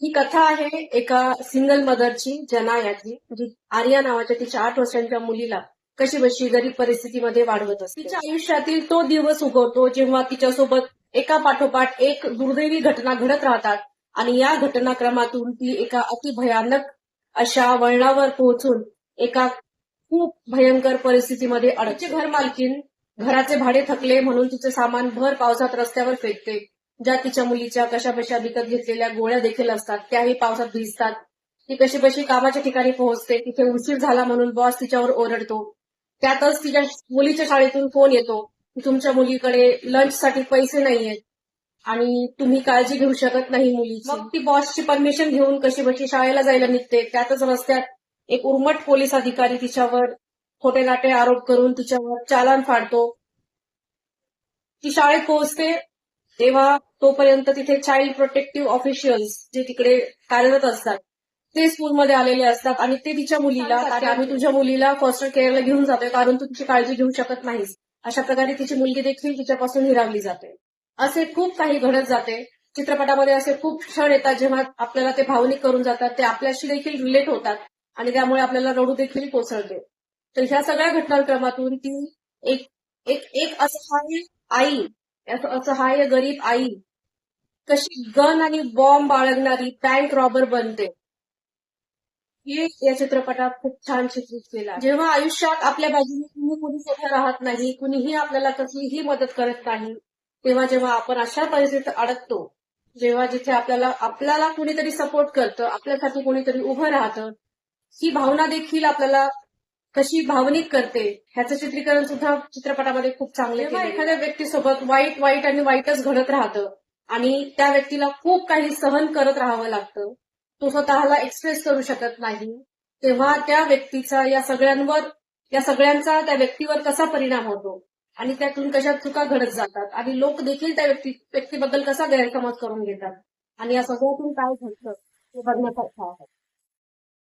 ही कथा आहे एका सिंगल मदरची, जना याची, जी आर्या नावाच्या तिच्या 8 वर्षांच्या मुलीला कशी बशी गरीब परिस्थितीमध्ये वाढवत असते. तिच्या आयुष्यातील तो दिवस उगवतो जेव्हा तिच्यासोबत एका पाठोपाठ एक दुर्दैवी घटना घडत राहतात आणि या घटनाक्रमातून ती एका अतिभयानक अशा वळणावर पोहोचून एका खूप भयंकर परिस्थितीमध्ये अडकते. घर मालकीन घराचे भाडे थकले म्हणून तिचे सामान भर पावसात रस्त्यावर फेकते. ज्या तिच्या मुलीच्या कशाबशा विकत घेतलेल्या गोळ्या देखील असतात त्याही पावसात भिजतात. ती कशीबशी कामाच्या ठिकाणी पोहोचते. तिथे उशीर झाला म्हणून बॉस तिच्यावर ओरडतो. त्यातच तिच्या मुलीच्या शाळेतून फोन येतो की तुमच्या मुलीकडे लंचसाठी पैसे नाहीयेत आणि तुम्ही काळजी घेऊ शकत नाही मुलीची. मग ती बॉसची परमिशन घेऊन कशीबशी शाळेला जायला निघते. त्यातच रस्त्यात एक उर्मट पोलीस अधिकारी तिच्यावर खोटे नाटे आरोप करून तिच्यावर चालान फाडतो. ती शाळेत पोहोचते तेव्हा तोपर्यंत तिथे चाइल्ड प्रोटेक्टिव्ह ऑफिशियल्स जे तिकडे कार्यरत असतात ते स्कूलमध्ये आलेले असतात आणि ते तिच्या मुलीला आम्ही तुझ्या मुलीला फॉस्टर केअरला घेऊन जातोय कारण तू तिची काळजी घेऊ शकत नाहीस. अशा प्रकारे तिची मुलगी देखील तिच्यापासून हिरावली जाते. असे खूप काही घडत जाते. चित्रपटामध्ये असे खूप क्षण येतात जेव्हा आपल्याला ते भावनिक करून जातात. ते आपल्याशी देखील रिलेट होतात आणि त्यामुळे आपल्याला रडू देखील कोसळते. तर ह्या सगळ्या घटनाक्रमातून ती एक एक एक असहाय्य आई, असहाय्य गरीब आई कशी गन आणि बॉम्ब बाळगणारी बँक रॉबर बनते हे या चित्रपटात खूप छान चित्रित केलं आहे. जेव्हा आयुष्यात आपल्या बाजूने कुणीच उभं राहत नाही, कुणीही आपल्याला कसलीही मदत करत नाही, जेव्हा आपण अशा परिस्थितीत अडकतो, जेव्हा जिथे आपल्याला आपल्याला कुणीतरी सपोर्ट करतं, आपल्यासाठी कोणीतरी उभं राहतं, ही भावना देखील आपल्याला कशी भावनिक करते ह्याचं चित्रीकरण सुद्धा चित्रपटामध्ये खूप चांगले केले. एखाद्या व्यक्तीसोबत वाईट आणि वाईटच घडत राहतं आणि त्या व्यक्तीला खूप काही सहन करत राहावं लागतं. तो स्वतःला एक्सप्रेस करू शकत नाही. तेव्हा त्या व्यक्तीचा या सगळ्यांचा त्या व्यक्तीवर कसा परिणाम होतो आणि त्यातून कशा चुका घडत जातात आणि लोक देखील त्या व्यक्तीबद्दल कसा गैरसमज करून घेतात आणि या सगळ्यातून काय घडतं हे बघण्यासारखं आहे.